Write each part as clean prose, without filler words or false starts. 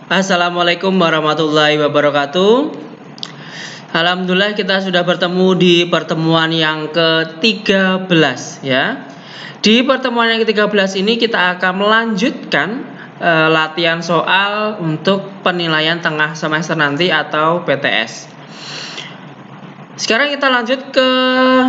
Assalamualaikum warahmatullahi wabarakatuh. Alhamdulillah kita sudah bertemu di pertemuan yang ke-13 ya. Di pertemuan yang ke-13 ini kita akan melanjutkan latihan soal untuk penilaian tengah semester nanti atau PTS. Sekarang kita lanjut ke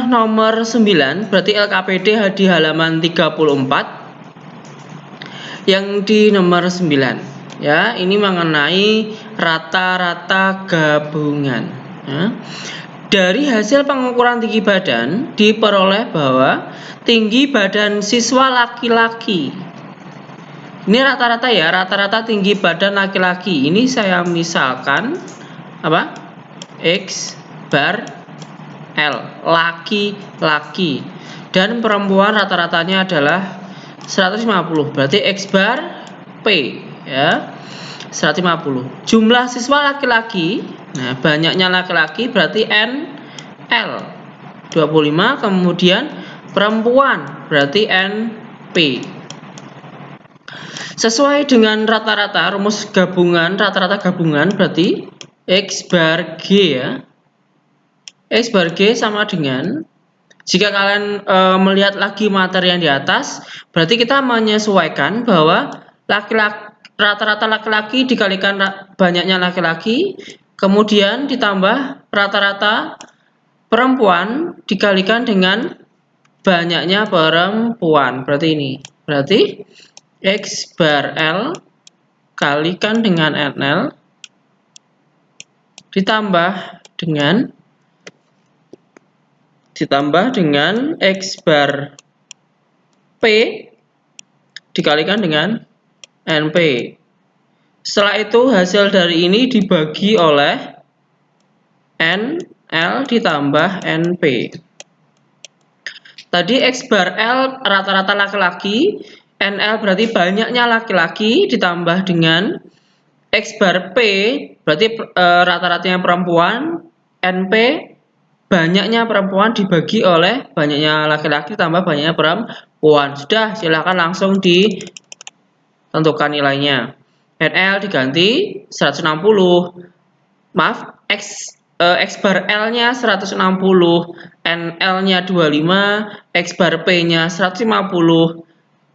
nomor 9, berarti LKPD di halaman 34 yang di nomor 9. Ya, ini mengenai rata-rata gabungan. Ya. Dari hasil pengukuran tinggi badan diperoleh bahwa tinggi badan siswa laki-laki. Ini rata-rata ya, rata-rata tinggi badan laki-laki. Ini saya misalkan apa? X bar L, laki-laki. Dan perempuan rata-ratanya adalah 150. Berarti X bar P. Ya, 150. Jumlah siswa laki-laki, nah banyaknya laki-laki berarti NL 25, kemudian perempuan berarti NP. Sesuai dengan rata-rata, rumus gabungan rata-rata gabungan berarti X bar G ya. X bar G sama dengan, jika kalian melihat lagi materi yang di atas, berarti kita menyesuaikan bahwa laki-laki rata-rata laki-laki dikalikan banyaknya laki-laki, kemudian ditambah rata-rata perempuan dikalikan dengan banyaknya perempuan. Berarti ini. Berarti X bar L kalikan dengan NL ditambah dengan X bar P dikalikan dengan NP. Setelah itu hasil dari ini dibagi oleh NL ditambah NP. Tadi X bar L rata-rata laki-laki, NL berarti banyaknya laki-laki ditambah dengan X bar P berarti rata-ratanya perempuan, NP banyaknya perempuan dibagi oleh banyaknya laki-laki tambah banyaknya perempuan. Sudah, silakan langsung ditentukan nilainya. NL diganti 160. Maaf, X bar L-nya 160, NL-nya 25, X bar P-nya 150,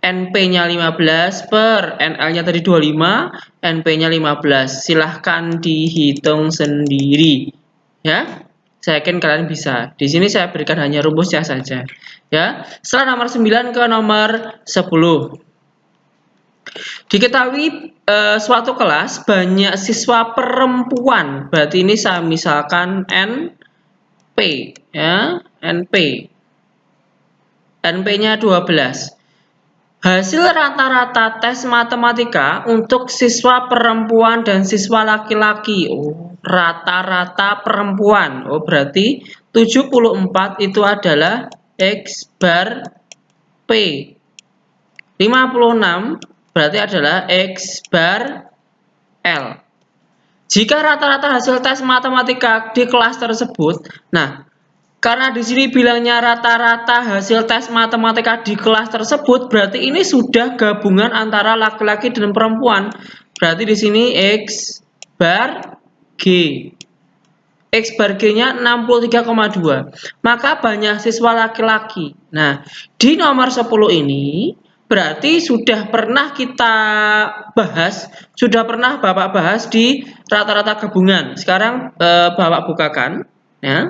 NP-nya 15 per NL-nya tadi 25, NP-nya 15. Silahkan dihitung sendiri. Ya. Saya yakin kalian bisa. Di sini saya berikan hanya rumusnya saja. Ya. Setelah nomor 9 ke nomor 10. Diketahui suatu kelas banyak siswa perempuan, berarti ini saya misalkan NP ya, NP-nya 12. Hasil rata-rata tes matematika untuk siswa perempuan dan siswa laki-laki. Oh, rata-rata perempuan. Oh, berarti 74 itu adalah X bar P. 56 berarti adalah X bar L. Jika rata-rata hasil tes matematika di kelas tersebut, nah, karena di sini bilangnya rata-rata hasil tes matematika di kelas tersebut, berarti ini sudah gabungan antara laki-laki dan perempuan. Berarti di sini X bar G. X bar G-nya 63,2. Maka banyak siswa laki-laki. Nah, di nomor 10 ini berarti sudah pernah kita bahas, sudah pernah Bapak bahas di rata-rata gabungan. Sekarang Bapak bukakan ya.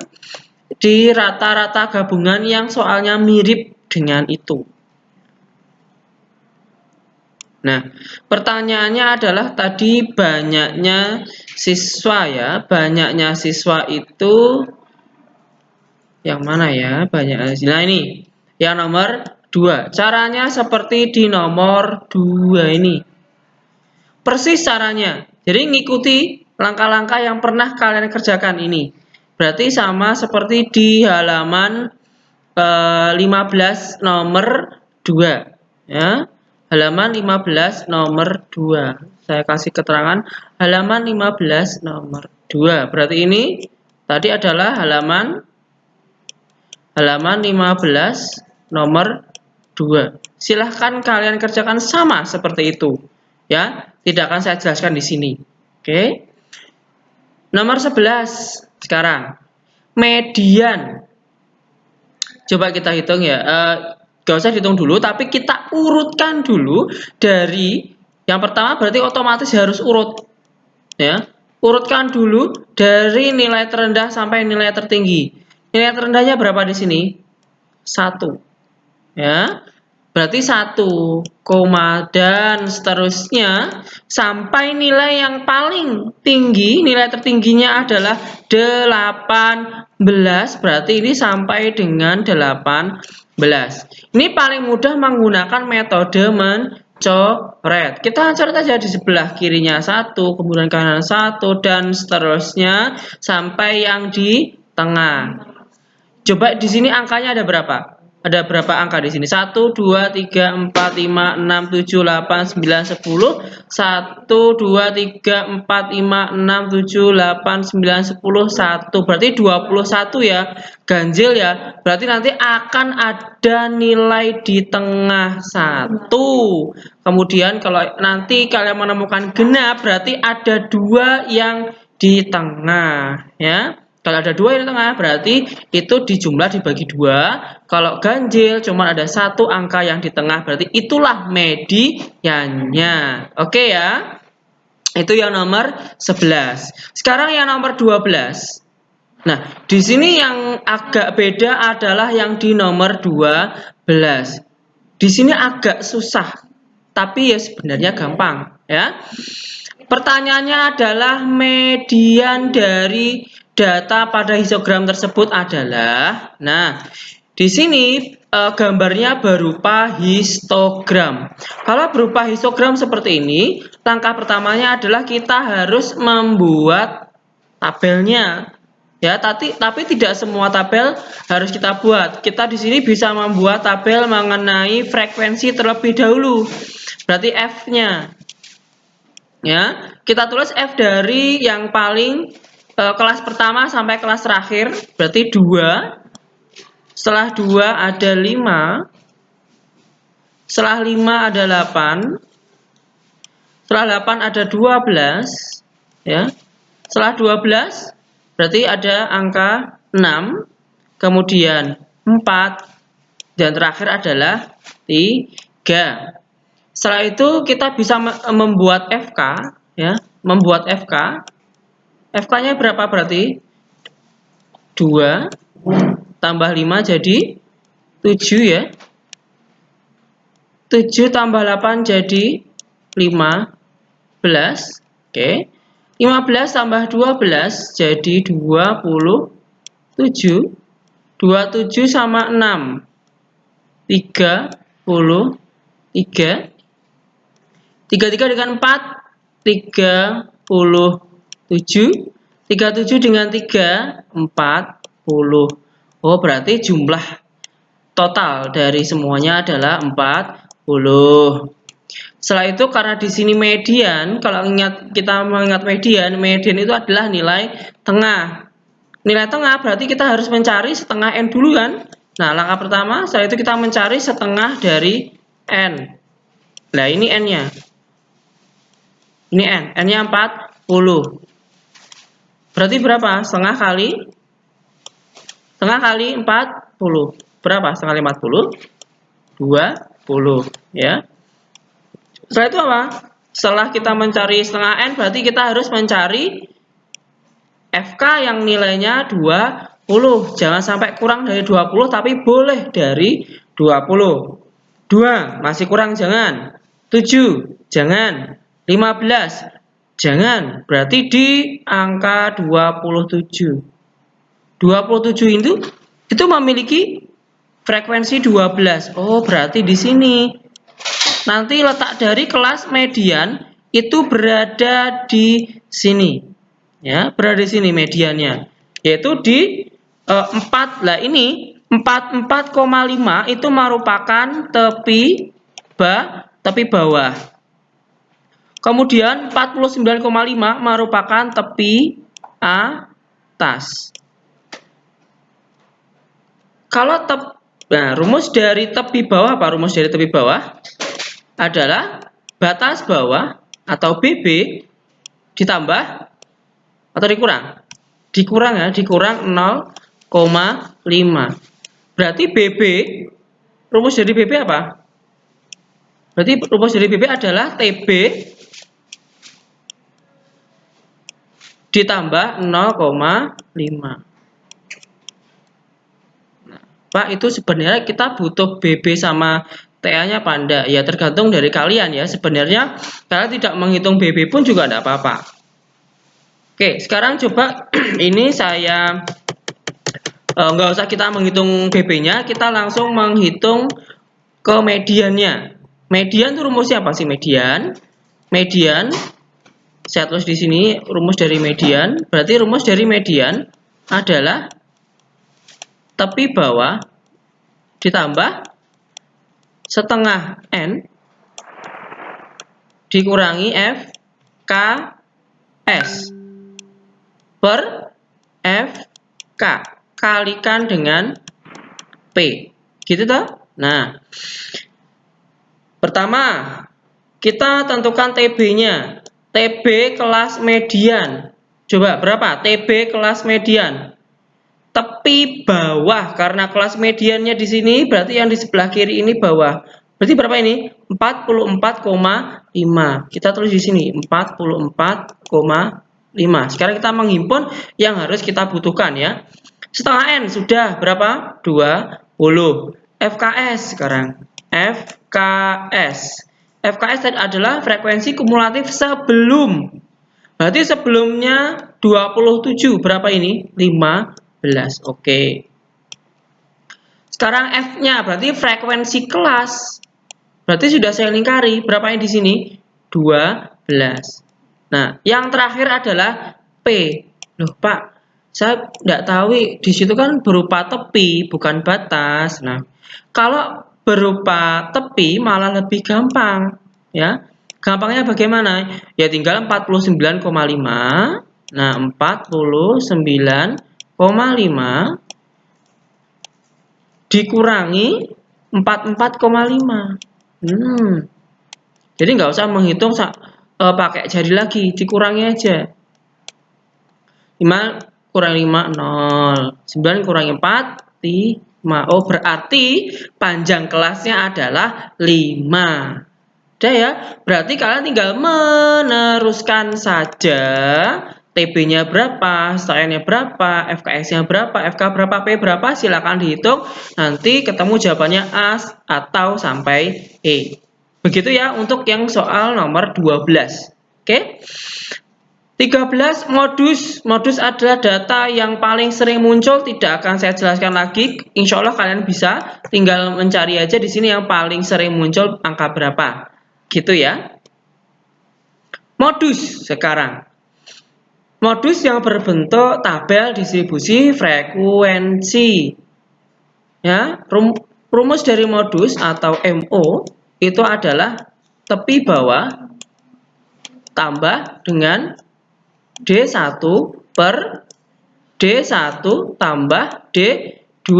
Di rata-rata gabungan yang soalnya mirip dengan itu. Nah, pertanyaannya adalah tadi banyaknya siswa ya. Banyaknya siswa itu yang mana ya? Banyaknya. Nah, ini yang nomor 2. Caranya seperti di nomor 2 ini. Persis caranya. Jadi ngikuti langkah-langkah yang pernah kalian kerjakan ini. Berarti sama seperti di halaman 15 nomor 2 ya. Halaman 15 nomor 2. Saya kasih keterangan halaman 15 nomor 2. Berarti ini tadi adalah halaman 15 nomor 2. Silahkan kalian kerjakan sama seperti itu Ya, tidak akan saya jelaskan di sini. Oke. Nomor 11 sekarang. Median. Coba kita hitung ya. Gak usah dihitung dulu, tapi kita urutkan dulu dari yang pertama berarti otomatis harus urut. Ya, urutkan dulu dari nilai terendah sampai nilai tertinggi. Nilai terendahnya berapa di sini? 1. Ya, berarti 1, dan seterusnya sampai nilai yang paling tinggi, nilai tertingginya adalah 18, berarti ini sampai dengan 18. Ini paling mudah menggunakan metode mencoret. Kita coret aja di sebelah kirinya 1, kemudian kanan 1, dan seterusnya sampai yang di tengah. Coba di sini angkanya ada berapa? Ada berapa angka di sini? 1, 2, 3, 4, 5, 6, 7, 8, 9, 10. 1, 2, 3, 4, 5, 6, 7, 8, 9, 10. 1. Berarti 21 ya. Ganjil ya. Berarti nanti akan ada nilai di tengah 1. Kemudian kalau nanti kalian menemukan genap, berarti ada 2 yang di tengah. Ya. Kalau ada 2 di tengah, berarti itu dijumlah dibagi 2. Kalau ganjil cuma ada 1 angka yang di tengah, berarti itulah mediannya. Oke ya. Itu yang nomor 11. Sekarang yang nomor 12. Nah, di sini yang agak beda adalah yang di nomor 12. Di sini agak susah, tapi ya sebenarnya gampang ya. Pertanyaannya adalah median dari data pada histogram tersebut adalah, nah, di sini gambarnya berupa histogram. Kalau berupa histogram seperti ini, langkah pertamanya adalah kita harus membuat tabelnya. Ya, tapi tidak semua tabel harus kita buat. Kita di sini bisa membuat tabel mengenai frekuensi terlebih dahulu. Berarti F-nya. Ya, kita tulis F dari yang paling kelas pertama sampai kelas terakhir, berarti 2. Setelah 2 ada 5. Setelah 5 ada 8. Setelah 8 ada 12, ya. Setelah 12 berarti ada angka 6, kemudian 4, dan terakhir adalah 3. Setelah itu kita bisa membuat FK, ya, membuat FK. FK-nya berapa berarti? 2 tambah 5 jadi 7 ya. 7 tambah 8 jadi 15. Oke. 15 tambah 12 jadi 27. 27 sama 6. 33. 33 dengan 4, 37. 37 dengan 3, 40. Oh, berarti jumlah total dari semuanya adalah 40. Setelah itu karena di sini median, kalau kita mengingat median itu adalah nilai tengah. Nilai tengah berarti kita harus mencari setengah N dulu kan? Nah, langkah pertama, setelah itu kita mencari setengah dari N. Nah, ini N-nya. Ini N. N-nya 40. Berarti berapa? Setengah kali 40. Berapa? Setengah 40? 20. Ya. Setelah itu apa? Setelah kita mencari setengah N, berarti kita harus mencari FK yang nilainya 20. Jangan sampai kurang dari 20, tapi boleh dari 20. 2, masih kurang jangan. 7, jangan. 15, jangan. Berarti di angka 27. 27 itu memiliki frekuensi 12. Oh, berarti di sini. Nanti letak dari kelas median itu berada di sini. Ya, berada di sini mediannya. Yaitu di 4. Lah ini 44,5 itu merupakan tepi bawah. Kemudian 49,5 merupakan tepi atas. Kalau rumus dari tepi bawah apa? Rumus dari tepi bawah adalah batas bawah atau BB ditambah atau dikurang? Dikurang ya, dikurang 0,5. Berarti BB, rumus dari BB apa? Berarti rumus dari BB adalah TB ditambah 0,5. Nah, Pak, itu sebenarnya kita butuh BB sama TA-nya apa enggak? Ya tergantung dari kalian ya. Sebenarnya kalian tidak menghitung BB pun juga enggak apa-apa. Oke, sekarang coba ini saya nggak usah kita menghitung BB-nya, kita langsung menghitung ke mediannya. Median itu rumusnya apa sih median? Median, saya tulis di sini rumus dari median. Berarti rumus dari median adalah tepi bawah ditambah setengah N dikurangi FKS per FK kalikan dengan P. Gitu toh? Nah, pertama kita tentukan TB-nya. TB kelas median. Coba berapa? TB kelas median. Tepi bawah karena kelas mediannya di sini berarti yang di sebelah kiri ini bawah. Berarti berapa ini? 44,5. Kita tulis di sini 44,5. Sekarang kita menghimpun yang harus kita butuhkan ya. Setengah N sudah berapa? 20. FKS sekarang. FKS. FKS adalah frekuensi kumulatif sebelum. Berarti sebelumnya 27. Berapa ini? 15. Oke. Sekarang F-nya berarti frekuensi kelas. Berarti sudah saya lingkari. Berapa yang di sini? 12. Nah, yang terakhir adalah P. Loh, Pak, saya tidak tahu di situ kan berupa tepi, bukan batas. Nah, kalau berupa tepi malah lebih gampang, ya. Gampangnya bagaimana? Ya tinggal 49,5. Nah, 49,5 dikurangi 44,5. Jadi nggak usah menghitung pakai jari lagi, dikurangi aja. 5 kurang 5, 0. 9 kurangi 4, 5. Oh, berarti panjang kelasnya adalah 5. Udah ya, berarti kalian tinggal meneruskan saja. TB-nya berapa, STN-nya berapa, FKS-nya berapa, FK berapa, P berapa, silakan dihitung. Nanti ketemu jawabannya A atau sampai E. Begitu ya untuk yang soal nomor 12. Oke. 13 modus. Modus adalah data yang paling sering muncul, tidak akan saya jelaskan lagi. Insya Allah kalian bisa tinggal mencari aja di sini yang paling sering muncul angka berapa. Gitu ya. Modus sekarang. Modus yang berbentuk tabel distribusi frekuensi. Ya, rumus dari modus atau MO itu adalah tepi bawah tambah dengan D1 per D1 tambah D2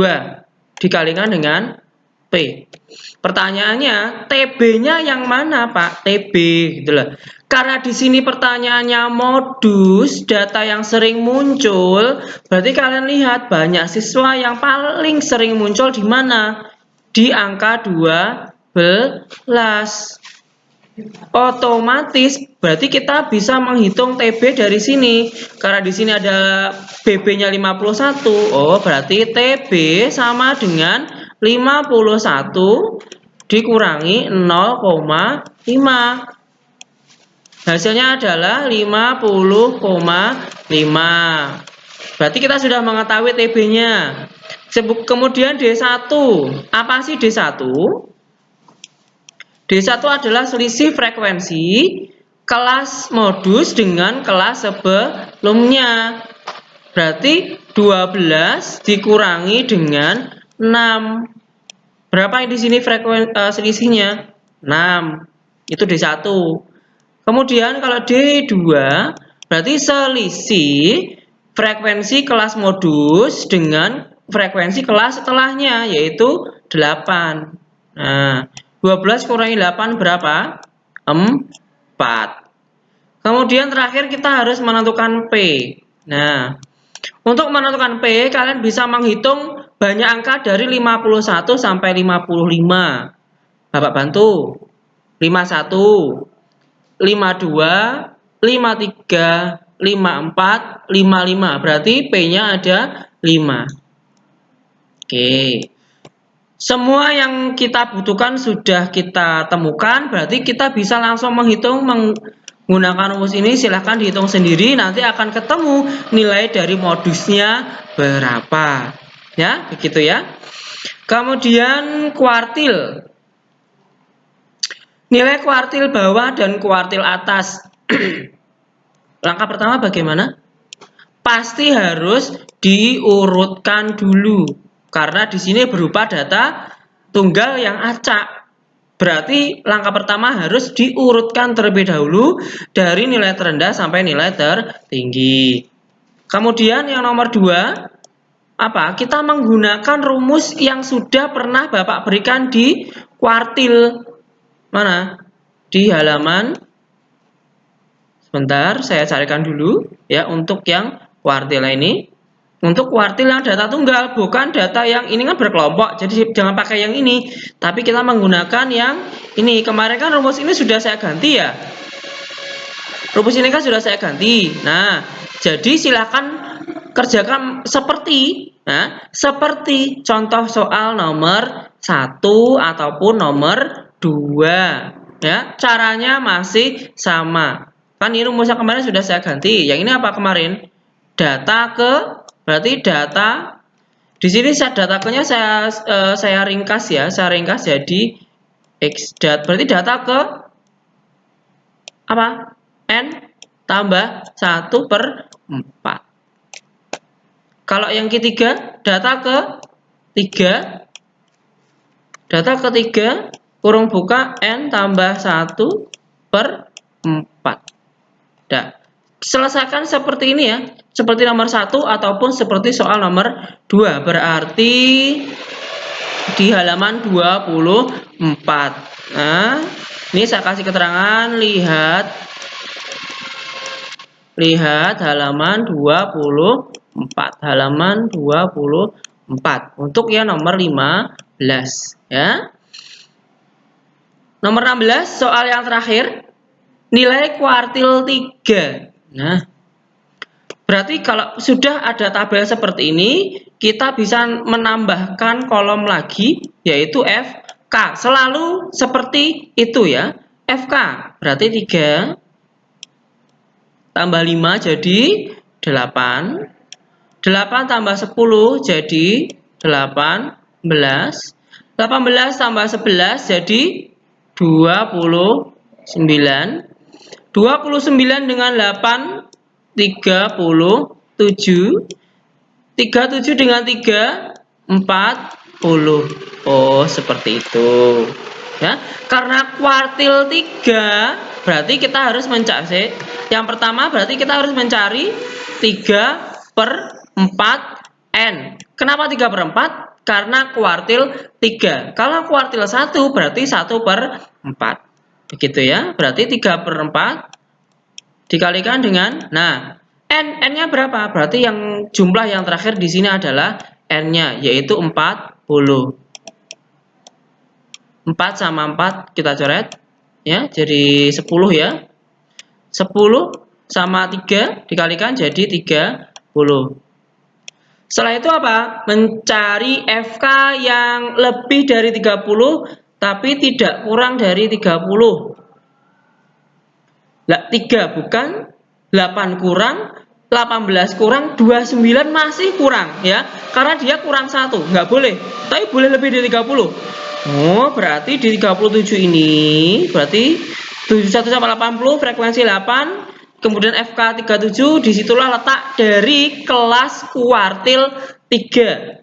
dikalikan dengan P. Pertanyaannya, TB-nya yang mana, Pak? TB gitu loh. Karena di sini pertanyaannya modus, data yang sering muncul, berarti kalian lihat banyak siswa yang paling sering muncul di mana? Di angka 12. Otomatis berarti kita bisa menghitung TB dari sini. Karena di sini ada BB-nya 51. Oh, berarti TB sama dengan 51 dikurangi 0,5. Hasilnya adalah 50,5. Berarti kita sudah mengetahui TB-nya. Kemudian D1. Apa sih D1? D1 adalah selisih frekuensi kelas modus dengan kelas sebelumnya. Berarti 12 dikurangi dengan 6. Berapa di sini selisihnya? 6. Itu D1. Kemudian kalau D2 berarti selisih frekuensi kelas modus dengan frekuensi kelas setelahnya yaitu 8. Nah, 12 kurangi 8 berapa? Kemudian terakhir kita harus menentukan P. Nah, untuk menentukan P, kalian bisa menghitung banyak angka dari 51 sampai 55. Bapak bantu. 51, 52, 53, 54, 55. Berarti P-nya ada 5. Oke. Semua yang kita butuhkan sudah kita temukan, berarti kita bisa langsung menghitung menggunakan rumus ini. Silahkan dihitung sendiri, nanti akan ketemu nilai dari modusnya berapa. Ya, begitu ya. Kemudian kuartil. Nilai kuartil bawah dan kuartil atas. Langkah pertama bagaimana? Pasti harus diurutkan dulu. Karena di sini berupa data tunggal yang acak. Berarti langkah pertama harus diurutkan terlebih dahulu dari nilai terendah sampai nilai tertinggi. Kemudian yang nomor 2, apa? Kita menggunakan rumus yang sudah pernah Bapak berikan di kuartil. Mana? Di halaman. Sebentar, saya carikan dulu ya untuk yang kuartil ini. Untuk kuartil yang data tunggal, bukan data yang ini kan berkelompok, jadi jangan pakai yang ini. Tapi kita menggunakan yang ini. Kemarin kan rumus ini sudah saya ganti ya. Rumus ini kan sudah saya ganti. Nah, jadi silakan kerjakan seperti contoh soal nomor 1 ataupun nomor 2. Ya, caranya masih sama. Kan ini rumusnya kemarin sudah saya ganti. Yang ini apa kemarin? Berarti data di sini datakannya saya ringkas ya, jadi xdat. Berarti data ke apa? N tambah 1/4. Kalau yang ketiga, data ke 3 kurung buka N tambah 1/4. Nah, selesaikan seperti ini ya, seperti nomor 1 ataupun seperti soal nomor 2. Berarti di halaman 24. Nah, ini saya kasih keterangan, lihat halaman 24. Halaman 24 untuk yang nomor 15 ya. Nomor 16, soal yang terakhir, nilai kuartil 3. Nah, berarti kalau sudah ada tabel seperti ini, kita bisa menambahkan kolom lagi, yaitu FK. Selalu seperti itu ya. FK berarti 3 tambah 5 jadi 8. 8 tambah 10 jadi 18. 18 tambah 11 jadi 29. 29 dengan 8 37. 37 dengan 3 40. Oh, seperti itu. Ya, karena kuartil 3 berarti kita harus mencari. Yang pertama berarti kita harus mencari 3/4 N. Kenapa 3/4? Karena kuartil 3. Kalau kuartil 1 berarti 1/4. Begitu ya. Berarti 3/4 dikalikan dengan, nah, N-nya berapa? Berarti yang jumlah yang terakhir di sini adalah N-nya, yaitu 40. 4 sama 4 kita coret ya, jadi 10 ya. 10 sama 3 dikalikan jadi 30. Setelah itu apa? Mencari FK yang lebih dari 30 tapi tidak kurang dari 30. 3 bukan, 8 kurang, 18 kurang, 29 masih kurang ya. Karena dia kurang 1, nggak boleh. Tapi boleh lebih dari 30. Oh, berarti di 37 ini berarti 71 sama 80 frekuensi 8. Kemudian FK 37, disitulah letak dari kelas kuartil 3.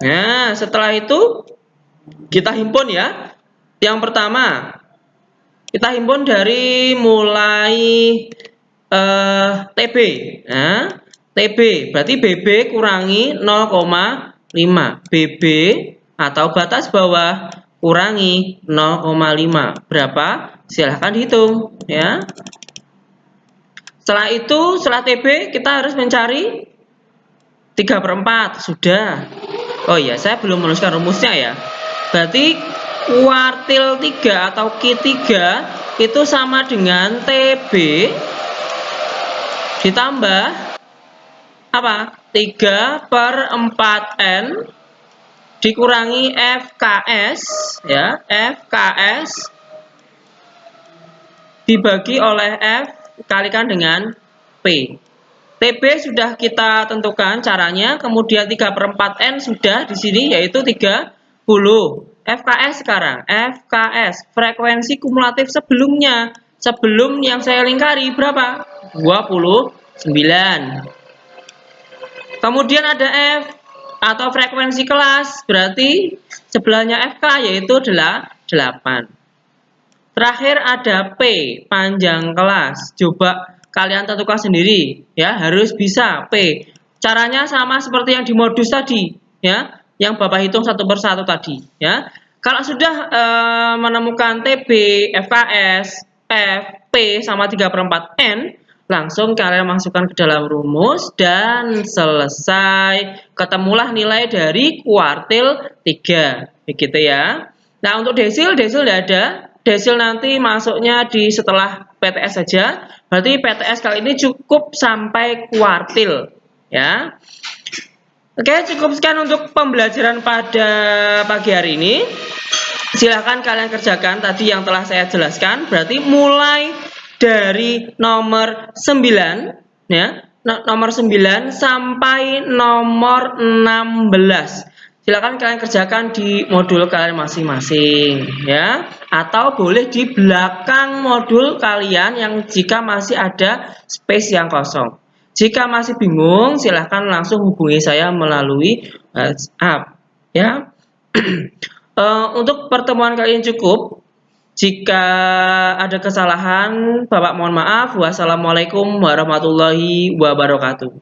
Nah, setelah itu kita himpun ya. Yang pertama, kita himpun dari mulai TB. Nah, TB berarti BB kurangi 0,5. BB atau batas bawah kurangi 0,5. Berapa? Silahkan dihitung ya. Setelah itu, setelah TB kita harus mencari 3/4. Sudah. Oh iya, saya belum menuliskan rumusnya ya. Berarti kuartil 3 atau Q3 itu sama dengan TB ditambah apa? 3/4N dikurangi FKS ya, FKS dibagi oleh F kalikan dengan P. TB sudah kita tentukan caranya, kemudian 3/4N sudah di sini yaitu 30. FKS sekarang, FKS frekuensi kumulatif sebelumnya. Sebelum yang saya lingkari berapa? 29. Kemudian ada F atau frekuensi kelas, berarti sebelahnya FK yaitu 8. Terakhir ada P, panjang kelas. Coba kalian tentukan sendiri ya, harus bisa P. Caranya sama seperti yang di modus tadi ya, yang Bapak hitung satu persatu tadi ya. Kalau sudah menemukan TB, FKS, F, P sama 3/4N, langsung kalian masukkan ke dalam rumus dan selesai. Ketemulah nilai dari kuartil 3. Begitu ya. Nah, untuk desil tidak ada. Desil nanti masuknya di setelah PTS saja. Berarti PTS kali ini cukup sampai kuartil ya. Oke, cukup sekian untuk pembelajaran pada pagi hari ini. Silahkan kalian kerjakan tadi yang telah saya jelaskan. Berarti mulai dari nomor 9 ya, nomor 9 sampai nomor 16. Silakan kalian kerjakan di modul kalian masing-masing ya, atau boleh di belakang modul kalian yang jika masih ada space yang kosong. Jika masih bingung, silahkan langsung hubungi saya melalui WhatsApp ya. Untuk pertemuan kali ini cukup. Jika ada kesalahan, Bapak mohon maaf. Wassalamualaikum warahmatullahi wabarakatuh.